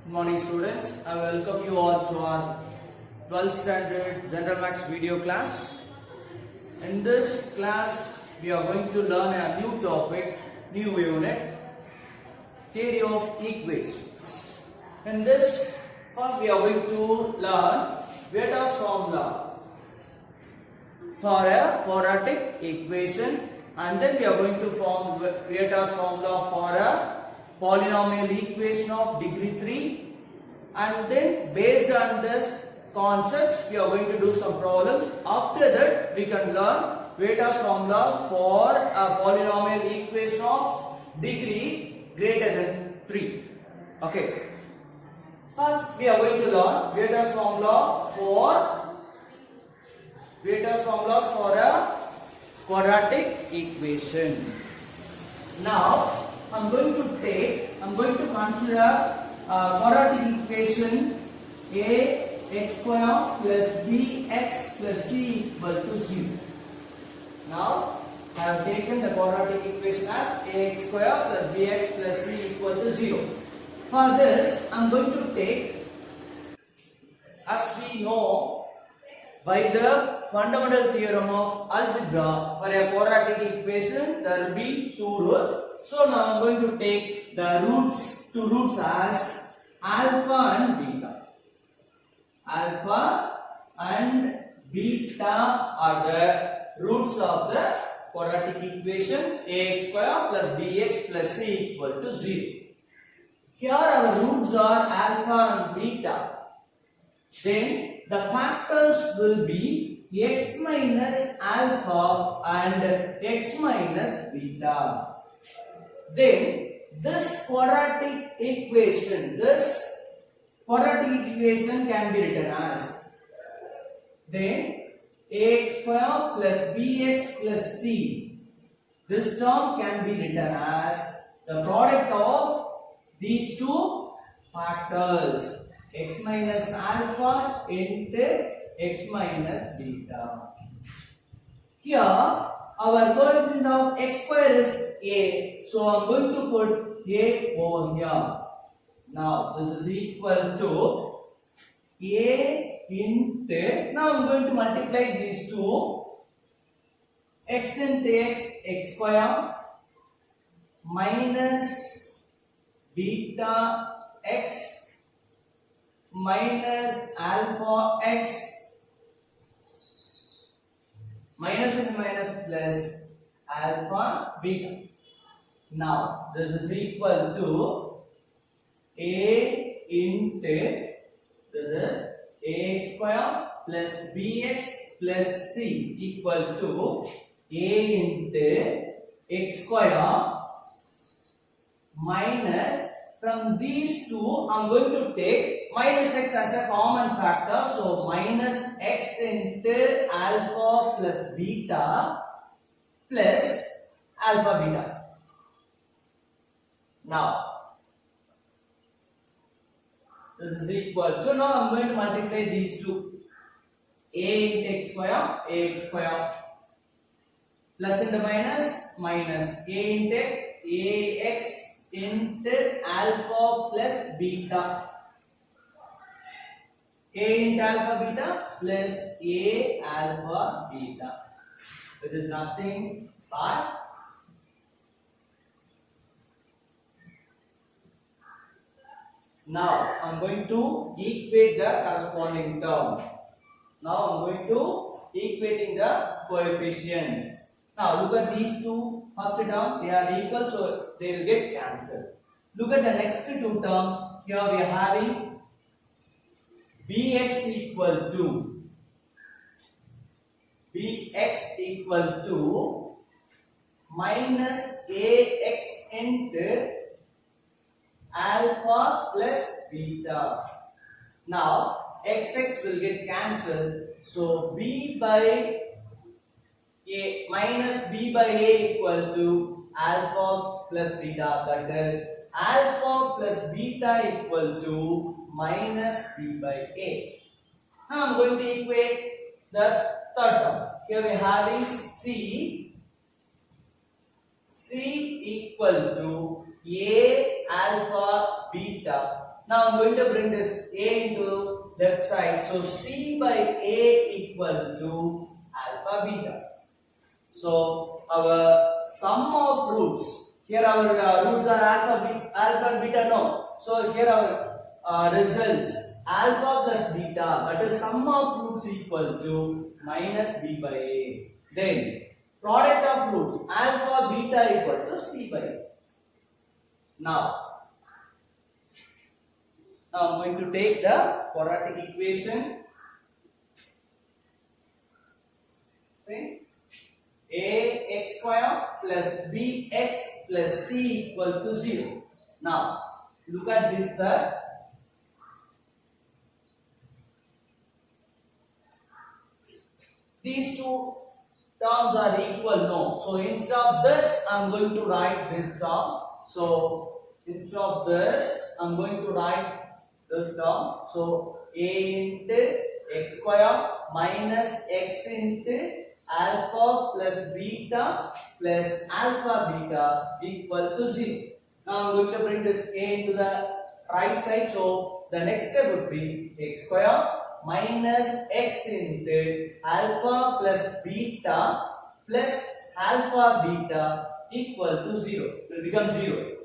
Good morning students, I welcome you all to our 12th standard General Maths video class. In this class, we are going to learn a new topic, new unit, theory of equations. In this, first we are going to learn Vieta's formula for a quadratic equation, and then we are going to form Vieta's formula for a polynomial equation of degree 3, and then based on this concepts we are going to do some problems. After that we can learn Vieta's formula for a polynomial equation of degree greater than 3. Okay. First we are going to learn Vieta's formulas for a quadratic equation. Now I'm going to consider a quadratic equation ax square plus bx plus c equal to 0. Now I have taken the quadratic equation as ax square plus bx plus c equal to 0. For this I am going to take, as we know by the fundamental theorem of algebra, for a quadratic equation there will be two roots. So now I am going to take the two roots as alpha and beta. Alpha and beta are the roots of the quadratic equation ax square plus bx plus c equal to 0. Here our roots are alpha and beta. Then the factors will be x minus alpha and x minus beta. Then this quadratic equation can be written as, then ax square plus bx plus c, this term can be written as the product of these two factors, x minus alpha into x minus beta. Here our coefficient of x square is a, so I am going to put a over here. Now this is equal to a into, now I am going to multiply these two, x into x square minus beta x minus alpha x, minus and minus plus alpha beta. Now this is equal to a into, this is ax square plus bx plus c equal to a into x square minus, from these two I am going to take minus x as a common factor, so minus x into alpha plus beta plus alpha beta. Now this is equal to, now I am going to multiply these two, a into x square plus into minus minus a into x into alpha plus beta, a into alpha beta plus a alpha beta, which is nothing but now I am going to equate the corresponding term. Now I am going to equating the coefficients. Now look at these two first term, they are equal, so they will get cancelled. Look at the next two terms. Here we are having bx equal to minus ax into alpha plus beta. Now xx will get cancelled, so b by a minus b by a equal to alpha plus beta, that is alpha plus beta equal to minus b by a. Now I am going to equate the third term. Here we are having c equal to A alpha beta. Now I'm going to bring this A into left side. So C by A equal to alpha beta. So our sum of roots, here our roots are alpha and beta, no. So here our results alpha plus beta, but the sum of roots equal to minus b by a. Then product of roots alpha beta equal to c by a. Now I'm going to take the quadratic equation. Okay. Ax square plus bx plus c equal to 0. Now look at this sir. These two terms are equal, no. So instead of this, I am going to write this term. So instead of this, I am going to write this term. So a into x square minus x into alpha plus beta plus alpha beta equal to 0. Now I am going to bring this a into the right side. So the next step would be x square minus x into alpha plus beta plus alpha beta equal to 0. It will become 0.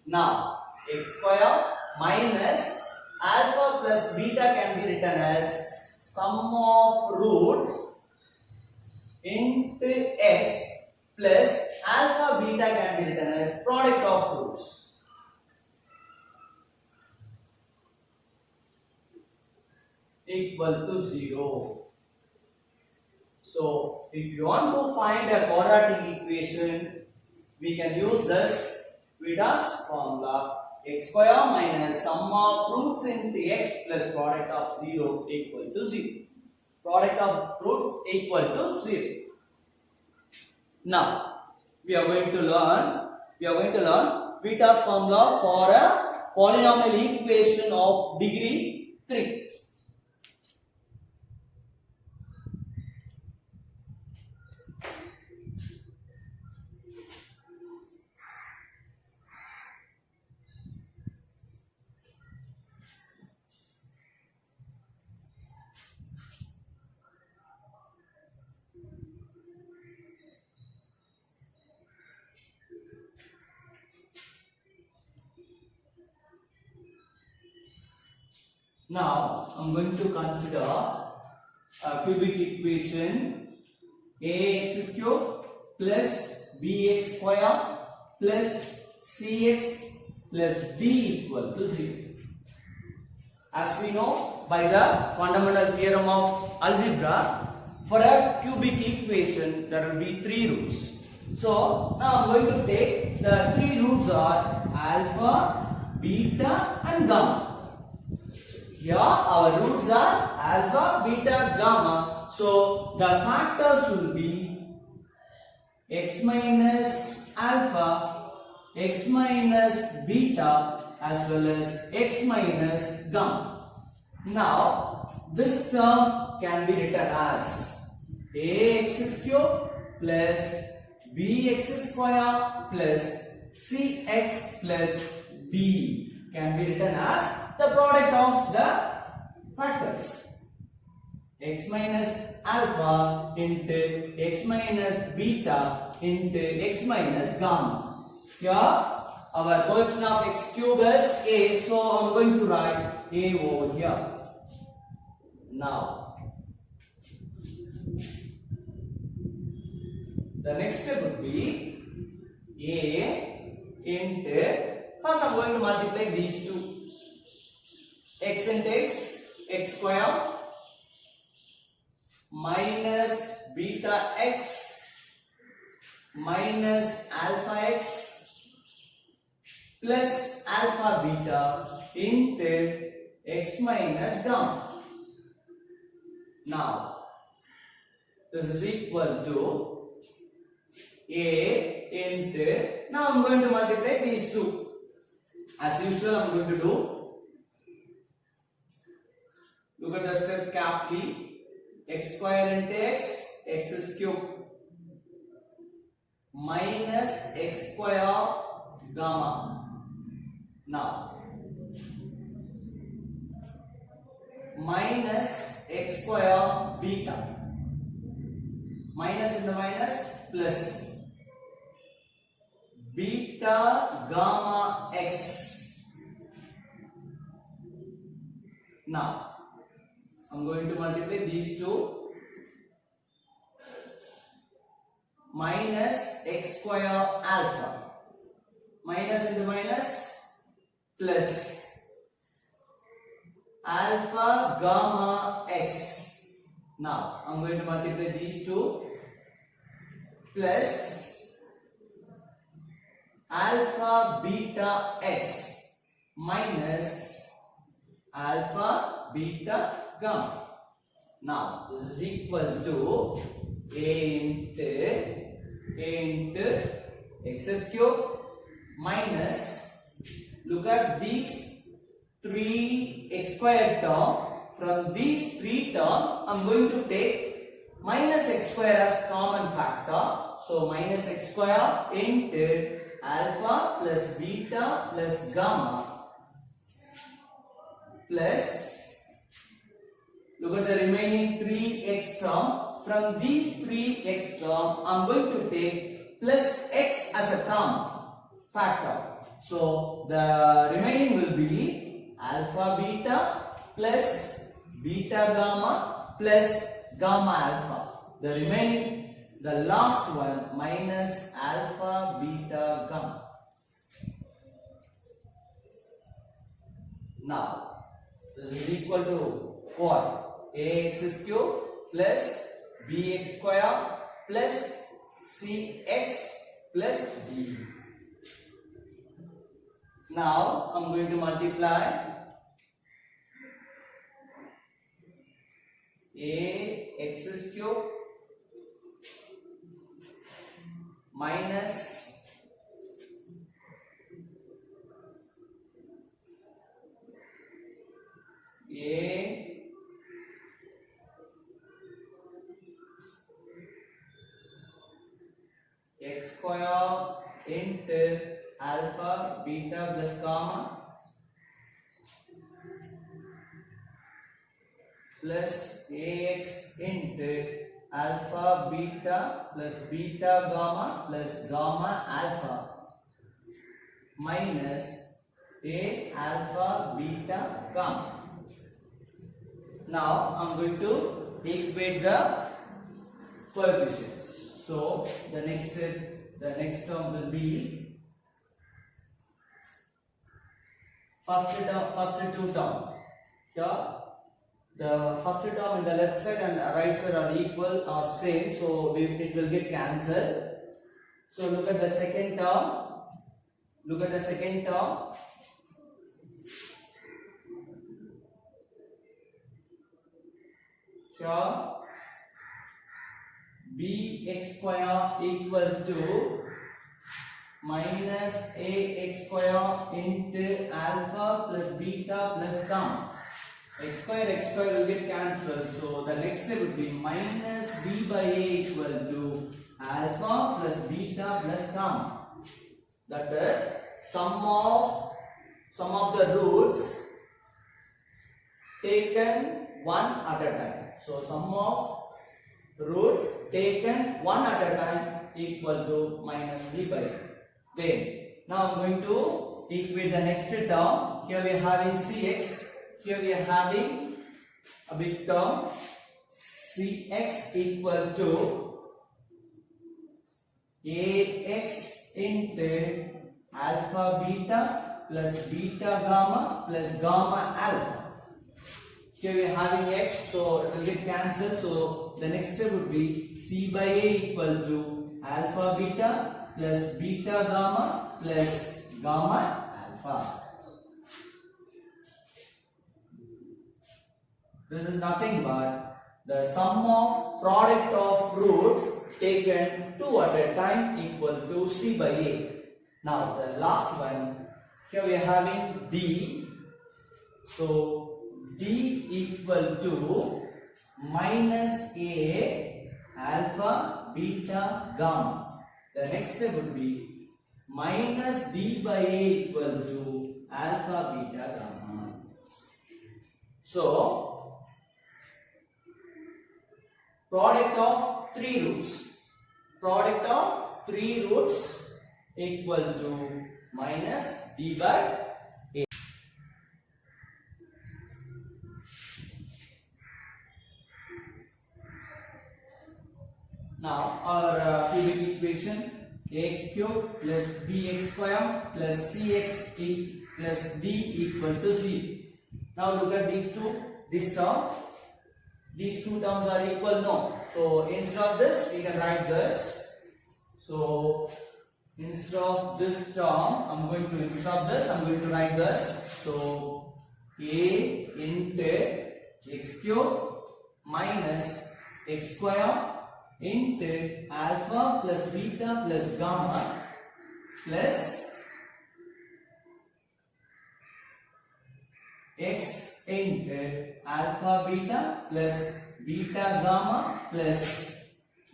Now x square minus alpha plus beta can be written as sum of roots into x plus alpha beta can be written as product of roots. Equal to 0. So if you want to find a quadratic equation, we can use this Vida's formula. X square minus sum of roots into x plus product of 0 equal to 0. Product of roots equal to 0. Now we are going to learn Vida's formula for a polynomial equation of degree 3. Now I'm going to consider a cubic equation ax cube plus bx square plus cx plus d equal to 0. As we know by the fundamental theorem of algebra, for a cubic equation there will be 3 roots. So now I'm going to take the 3 roots are alpha, beta and gamma. Here our roots are alpha, beta, gamma. So the factors will be x minus alpha, x minus beta as well as x minus gamma. Now this term can be written as ax cube plus bx square plus cx plus d can be written as the product of the factors x minus alpha into x minus beta into x minus gamma. Here our coefficient of x cube is a, so I am going to write a over here. Now the next step would be a into, first I am going to multiply these two. X into x square minus beta x minus alpha x plus alpha beta into x minus gamma. Now this is equal to a into, now I am going to multiply these two. As usual I am going to do, look at the step carefully. X square into x, x cube minus x square gamma. Now minus x square beta. Minus in the minus plus beta gamma x. Now I'm going to multiply these two. Minus x square alpha. Minus into minus plus alpha gamma x. Now I'm going to multiply these two. Plus alpha beta x minus alpha beta gamma. Now this is equal to a into x cube minus, look at these 3x square term. From these 3 terms I am going to take minus x square as common factor. So minus x square into alpha plus beta plus gamma plus, look at the remaining 3x term. From these 3x term I am going to take plus x as a term factor. So the remaining will be alpha beta plus beta gamma plus gamma alpha. The remaining, the last one, minus alpha beta gamma. Now this is equal to what? Ax cube plus bx square plus cx plus d. Now I am going to multiply ax cube minus a x square into alpha beta plus gamma plus ax into alpha beta plus beta gamma plus gamma alpha minus a alpha beta gamma. Now I am going to equate the coefficients. So the next term will be first two term. Here the first term in the left side and right side are equal or same, so it will get cancelled. So look at the second term. Look at the second term. Here bx square equal to minus ax square into alpha plus beta plus gamma. X square will get cancelled. So the next step would be minus b by a equal to alpha plus beta plus gamma. That is sum of the roots taken one at a time. So sum of roots taken one at a time equal to minus b by a. Then now I am going to equate the next term. Here we are having cx. Here we are having a big term cx equal to ax into alpha beta plus beta gamma plus gamma alpha. Here we are having x, so it will get cancelled. So the next step would be c by a equal to alpha beta plus beta gamma plus gamma alpha. This is nothing but the sum of product of roots taken two at a time equal to c by a. Now the last one, here we are having d. So d equal to minus a alpha beta gamma. The next step would be minus d by a equal to alpha, beta, gamma. So, product of three roots. Product of three roots equal to minus d by a. Now our cubic equation ax cube plus bx square plus cx plus d equal to 0. Now look at these two. This term, these two terms are equal, no. So instead of this, we can write this. So instead of this term, I'm going to write this. So a into x cube minus x square into alpha plus beta plus gamma plus x into alpha beta plus beta gamma plus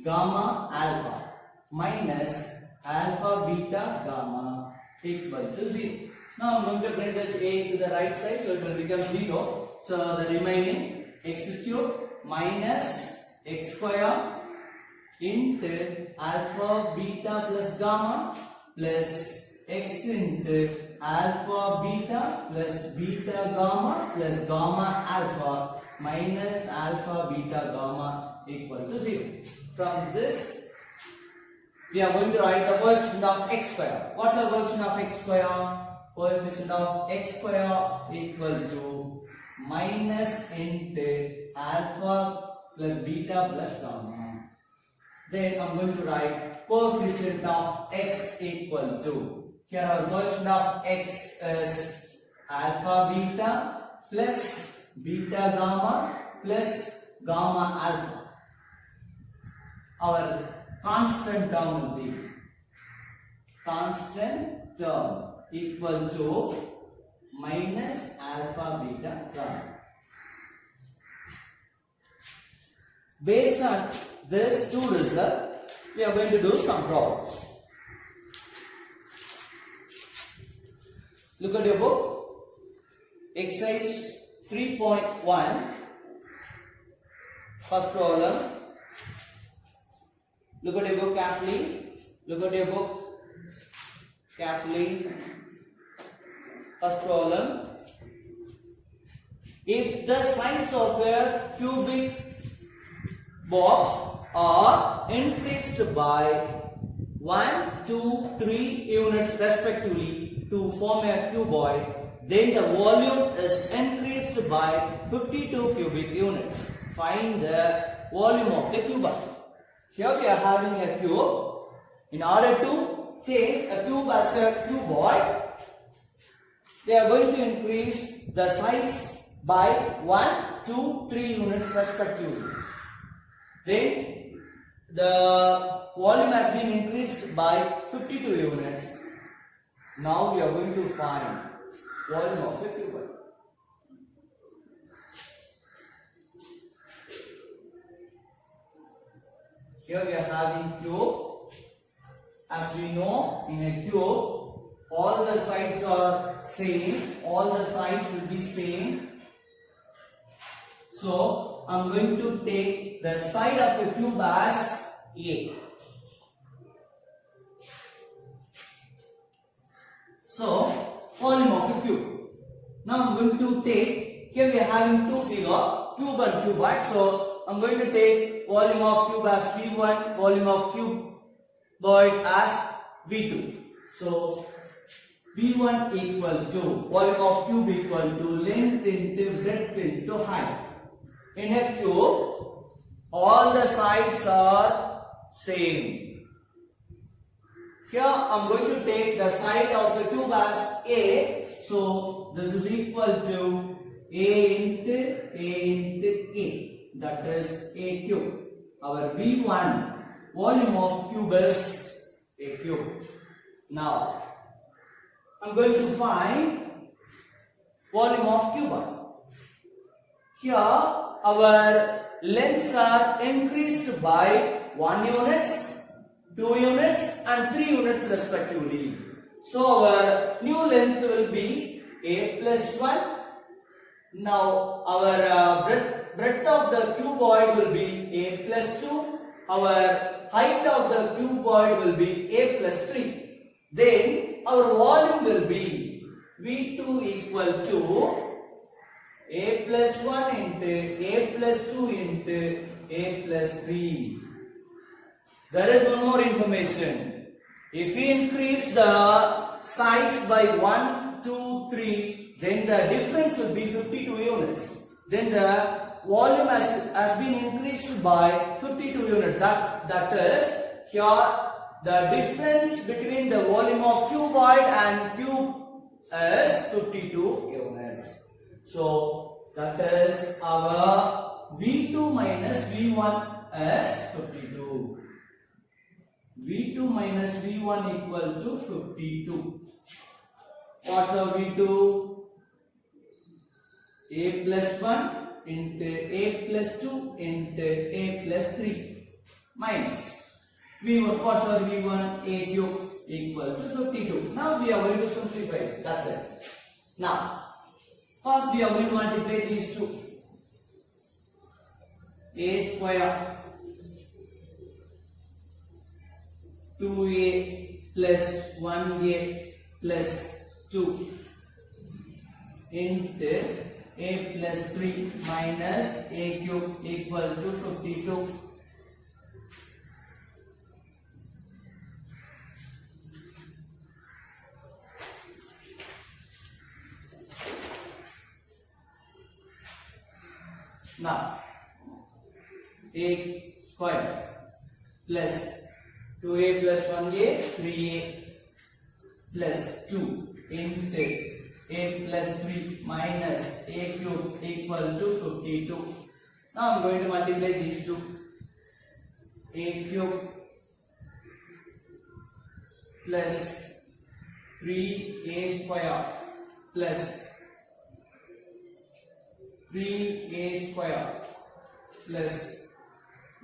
gamma alpha minus alpha beta gamma equal to 0. Now I'm going to bring this a to the right side, so it will become 0. So the remaining x cube minus x square into alpha beta plus gamma plus x into alpha beta plus beta gamma plus gamma alpha minus alpha beta gamma equal to 0. From this, we are going to write the coefficient of x square. What's the coefficient of x square? Coefficient of x square equal to minus into alpha plus beta plus gamma. Then I'm going to write coefficient of x equal to, here our coefficient of x is alpha beta plus beta gamma plus gamma alpha. Our constant term will be constant term equal to minus alpha beta gamma. Based on this two results, we are going to do some problems. Look at your book, exercise 3.1, first problem. Look at your book carefully. Look at your book carefully. First problem. If the sides of a cubic box are increased by 1, 2, 3 units respectively to form a cuboid, then the volume is increased by 52 cubic units. Find the volume of the cuboid. Here we are having a cube. In order to change a cube as a cuboid, they are going to increase the sides by 1, 2, 3 units respectively. Then the volume has been increased by 52 units. Now we are going to find volume of a cuboid. Here we are having cube. As we know, in a cube, all the sides are same. All the sides will be same. So I'm going to take the side of a cube as A. So volume of a cube. Now I'm going to take, here we are having two figures, cube and cuboid. So I'm going to take volume of cube as V1, volume of cuboid as V2. So V1 equal to volume of cube equal to length into breadth into height. In a cube, all the sides are same. Here I am going to take the side of the cube as A. So this is equal to A into A. That is A cube. Our V1 volume of cube is A cube. Now I am going to find volume of cuboid. Here our lengths are increased by 1 units, 2 units and 3 units respectively. So our new length will be a plus 1. Now our breadth of the cuboid will be a plus 2. Our height of the cuboid will be a plus 3. Then our volume will be V2 equal to a plus 1 into a plus 2 into a plus 3. There is one more information. If we increase the sides by 1, 2, 3, then the difference will be 52 units. Then the volume has been increased by 52 units. That is, here the difference between the volume of cuboid and cube is 52 units. So that is our V2 minus V1 is 52. V2 minus V1 equal to 52. What's our V2? A plus 1 into a plus 2 into a plus 3 minus V1. What's our V1? A cube equal to 52. Now we are going to simplify it. That's it. Now, first we are going to multiply these two. A square 2a plus 1a plus 2 into a plus 3 minus a cube equal to 52. Now, a square plus 2a plus 1a, 3a plus 2 into a plus 3 minus a cube equal to 52. Now I am going to multiply these two. A cube plus 3a square plus 3a square plus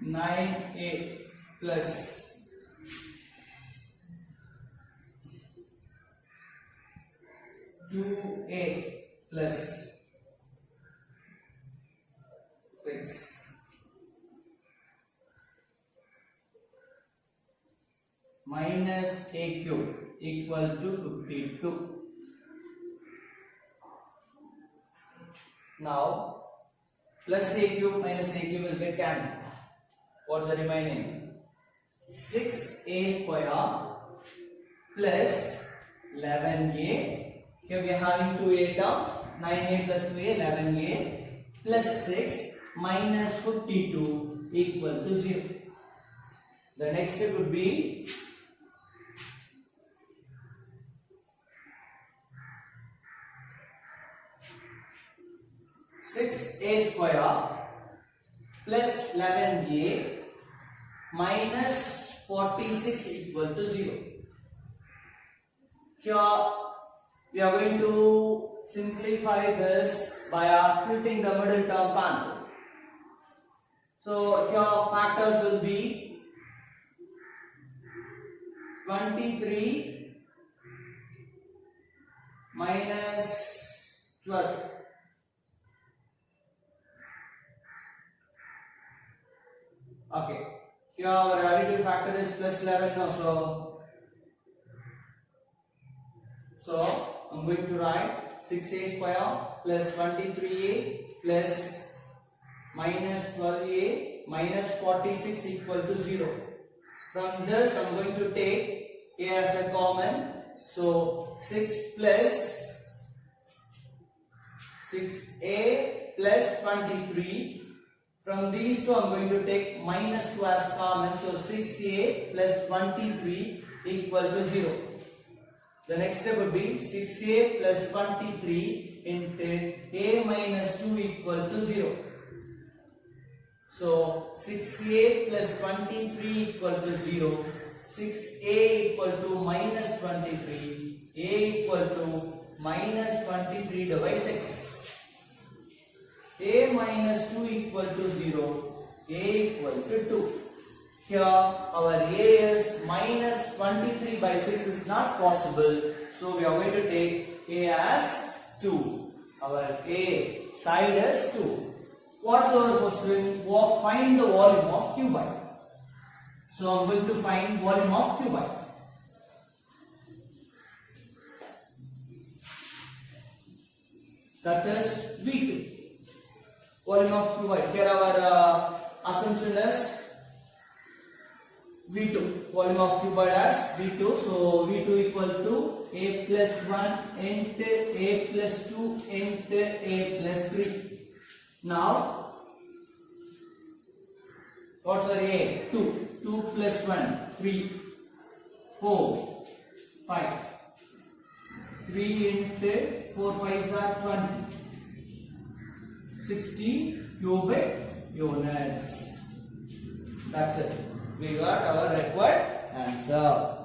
9a plus 2a plus 6 minus a cube equal to 52. Now plus a cube minus a cube will get cancelled. What's the remaining? 6a square plus 11a. Here we are having 2a terms. 9a plus 2a, 11a plus 6 minus 52 equal to 0. The next step would be 6a square plus 11a minus 46 equal to 0. Here we are going to simplify this by splitting the middle term cancel. So here factors will be 23 minus 12. Okay, here our additive factor is plus 11 now, so I'm going to write 6a square plus 23a plus minus 12a minus 46 equal to 0. From this I'm going to take a as a common, so 6 plus 6a plus 23. From these two, I am going to take minus 2 as common. So 6a plus 23 equal to 0. The next step would be 6a plus 23 into a minus 2 equal to 0. So 6a plus 23 equal to 0. 6a equal to minus 23. A equal to minus 23 divided by 6. A minus 2 equal to 0, A equal to 2. Here our A is minus 23 by 6 is not possible. So we are going to take A as 2. Our A side is 2. What's our question? Find the volume of cubite. So I'm going to find volume of cubite. That is V2. Volume of cubite. Here our assumption is V2. Volume of cubite as V2. So V2 equal to A plus 1 into A plus 2 into A plus 3. Now, what's our A? 2. 2 plus 1, 3, 4, 5. 3 into 4 5s are 20. 60 cubic units. That's it. We got our required answer.